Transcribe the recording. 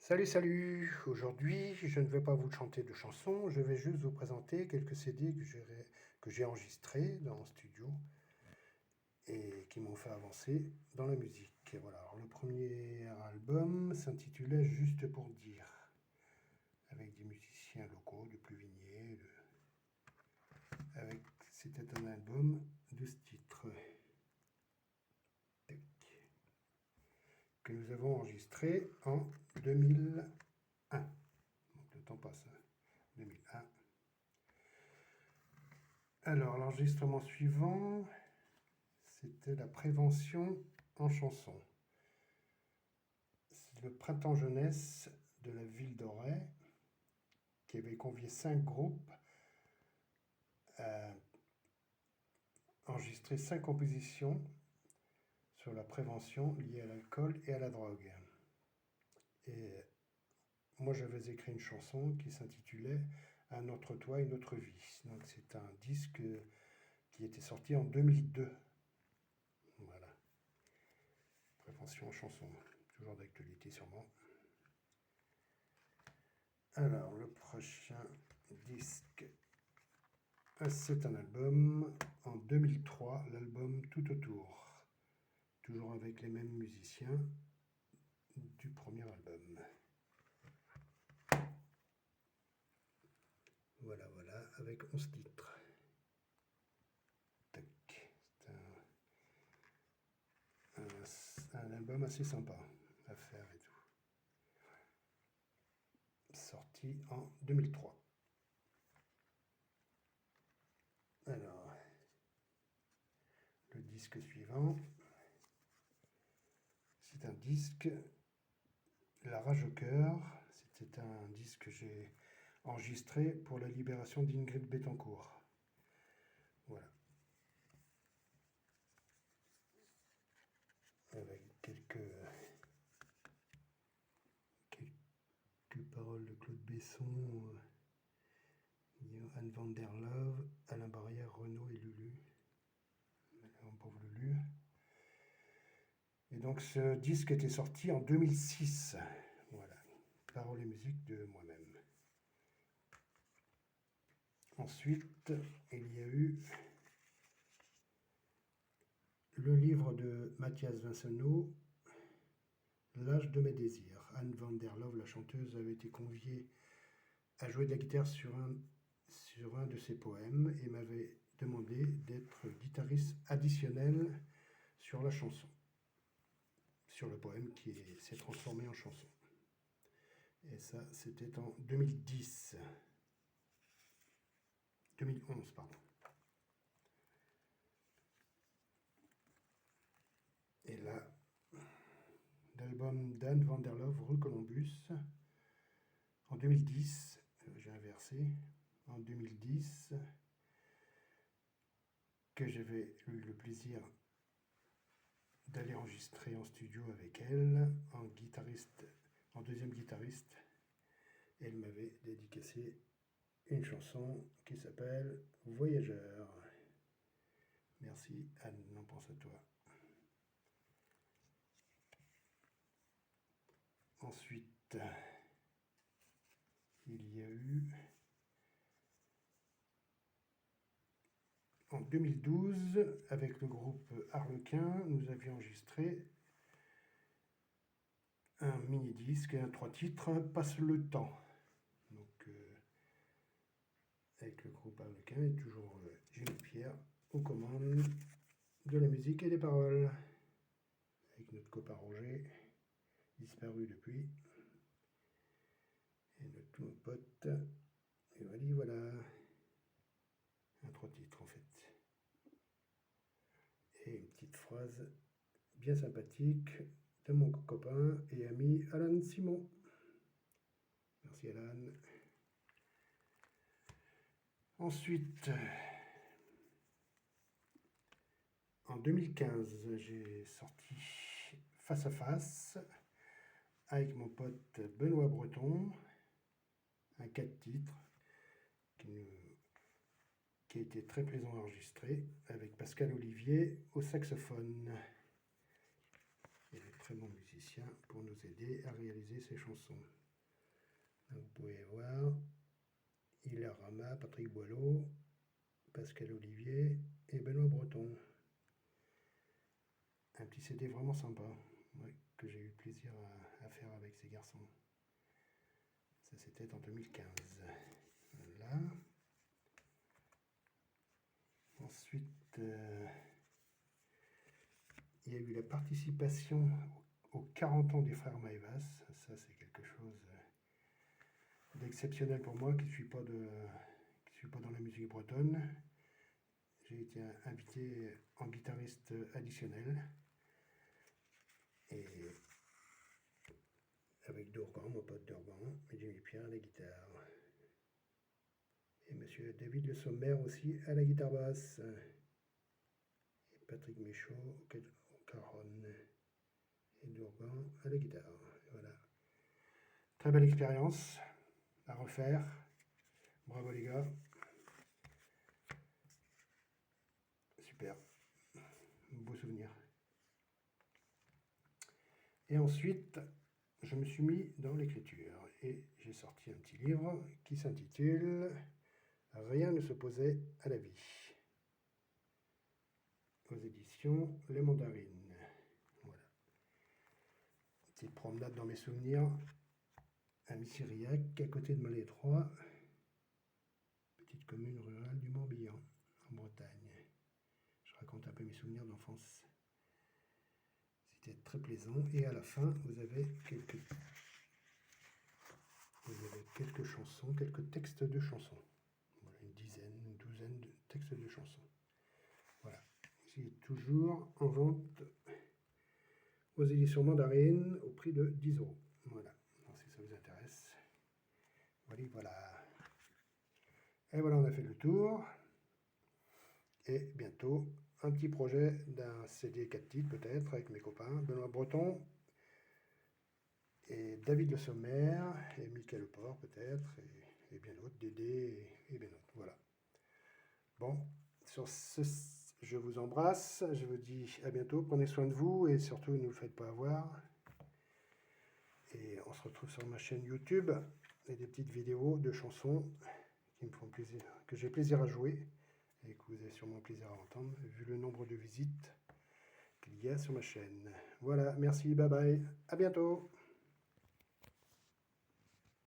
Salut, salut! Aujourd'hui, je ne vais pas vous chanter de chansons, je vais juste vous présenter quelques CD que j'ai enregistrés dans mon studio et qui m'ont fait avancer dans la musique. Et voilà, alors le premier album s'intitulait Juste pour dire, avec des musiciens locaux de Pluvigné. C'était un album 12 titres que nous avons enregistré en 2001. Donc le temps passe, hein. 2001. Alors, l'enregistrement suivant, c'était la prévention en chanson. C'est le printemps jeunesse de la ville d'Auray qui avait convié 5 groupes à enregistrer 5 compositions sur la prévention liée à l'alcool et à la drogue. Et moi, j'avais écrit une chanson qui s'intitulait Un autre toi, une autre vie. Donc, c'est un disque qui était sorti en 2002. Voilà. Prévention en chanson, toujours d'actualité sûrement. Alors, le prochain disque, c'est un album en 2003, l'album Tout autour, toujours avec les mêmes musiciens du premier album. Voilà, avec 11 titres. Tac. C'est un album assez sympa à faire et tout. Sorti en 2003. Alors, le disque suivant, c'est un disque La rage au cœur. C'était un disque que j'ai enregistré pour la libération d'Ingrid Betancourt. Voilà. Avec quelques paroles de Claude Besson, Anne van der Love, Alain Barrière, Renaud et Lulu. Mon pauvre Lulu. Et donc ce disque était sorti en 2006. Voilà. Paroles et musique de moi-même. Ensuite, il y a eu le livre de Mathias Vincenot, L'âge de mes désirs. Anne van der Love, la chanteuse, avait été conviée à jouer de la guitare sur un de ses poèmes et m'avait demandé d'être guitariste additionnel sur la chanson, sur le poème qui s'est transformé en chanson. Et ça, c'était en 2011, pardon. Et là, l'album d'Anne van der Love, Rue Columbus, en 2010, j'ai inversé, en 2010, que j'avais eu le plaisir d'aller enregistrer en studio avec elle, en deuxième guitariste. Elle m'avait dédicacé une chanson qui s'appelle Voyageur. Merci Anne, on pense à toi. Ensuite, il y a eu en 2012, avec le groupe Harlequin, nous avions enregistré un mini-disque et un 3 titres, Passe le temps. Donc, avec le groupe Harlequin et toujours Gilles Pierre aux commandes de la musique et des paroles. Avec notre copain Roger, disparu depuis. Et tous nos potes. Et voilà. Un 3 titres en fait. Et une petite phrase bien sympathique de mon copain et ami Alan Simon. Merci Alan. Ensuite, en 2015, j'ai sorti Face à Face avec mon pote Benoît Breton, un 4 titres qui a été très plaisant à enregistrer avec Pascal Olivier au saxophone. Et très bons musiciens pour nous aider à réaliser ces chansons. Donc, vous pouvez voir Hilaire Ramat, Patrick Boileau, Pascal Olivier et Benoît Breton. Un petit CD vraiment sympa, ouais, que j'ai eu plaisir à faire avec ces garçons. Ça, c'était en 2015. Voilà. Ensuite, il y a eu la participation aux 40 ans des frères Maïvas. Ça, c'est quelque chose d'exceptionnel pour moi qui ne suis pas dans la musique bretonne. J'ai été invité en guitariste additionnel. Et avec Dourgan, mon pote Dourgan, et Jimmy Pierre à la guitare. Et monsieur David Le Sommer aussi à la guitare basse. Et Patrick Michaud au cajon. Et Dourgan à la guitare. Voilà. Très belle expérience à refaire. Bravo les gars. Super. Beau souvenir. Et ensuite, je me suis mis dans l'écriture et j'ai sorti un petit livre qui s'intitule Rien ne s'opposait à la vie, aux éditions Les Mandarines. Voilà. Petite promenade dans mes souvenirs à Missiriac, à côté de Malétroit, petite commune rurale du Morbihan, en Bretagne. Je raconte un peu mes souvenirs d'enfance. C'était très plaisant. Et à la fin, vous avez quelques chansons, quelques textes de chansons. Voilà, une douzaine de textes de chansons. Voilà. C'est toujours en vente aux éditions Mandarines au prix de 10 €. Voilà. Alors, si ça vous intéresse. Voilà. Et voilà, on a fait le tour. Et bientôt, un petit projet d'un CD 4 titres peut-être avec mes copains Benoît Breton et David Le Sommer et Michael Leport peut-être et bien d'autres, Dédé et bien d'autres. Voilà. Bon, sur ce, je vous embrasse, je vous dis à bientôt, prenez soin de vous et surtout ne vous faites pas avoir. Et on se retrouve sur ma chaîne YouTube et des petites vidéos de chansons qui me font plaisir, que j'ai plaisir à jouer et que vous avez sûrement plaisir à entendre vu le nombre de visites qu'il y a sur ma chaîne. Voilà, merci, bye bye, à bientôt.